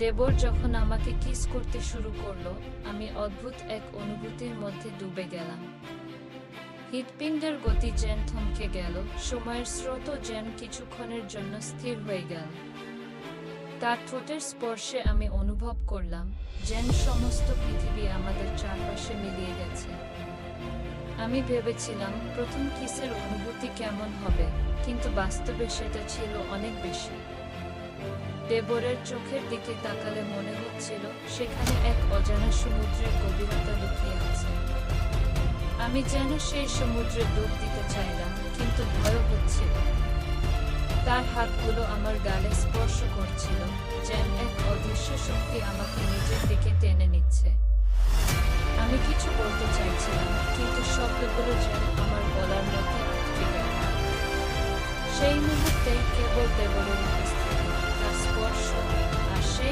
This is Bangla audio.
দেবর যখন আমাকে কিস করতে শুরু করলো, আমি অদ্ভুত এক অনুভূতির মধ্যে ডুবে গেলাম। হৃৎপিণ্ডের গতি যেন থমকে গেল, সময়ের স্রোতও যেন কিছুক্ষণের জন্য স্থির হয়ে গেল। তার ঠোঁটের স্পর্শে আমি অনুভব করলাম যেন সমস্ত পৃথিবী আমাদের চারপাশে মিলিয়ে গেছে। আমি ভেবেছিলাম প্রথম কিসের অনুভূতি কেমন হবে, কিন্তু বাস্তবে সেটা ছিল অনেক বেশি। দেবরের চোখের দিকে তাকালে মনে হচ্ছিল সেখানে এক অজানা সমুদ্রের গভীরতা লুকিয়ে আছে। আমি যেন সেই সমুদ্রে ডুব দিতে চাইলাম, কিন্তু ভয় হচ্ছিল। তার হাতগুলো আমার গালে স্পর্শ করছিল, যেন এক অদৃশ্য শক্তি আমাকে নিজের দিকে টেনে নিচ্ছে। আমি কিছু বলতে চাইছিলাম, কিন্তু শব্দগুলো যেন আমার গলার মধ্যে আটকে গেল। সেই মুহূর্তে কেবল দেবরের উপস্থিতি, তার স্পর্শ আর সেই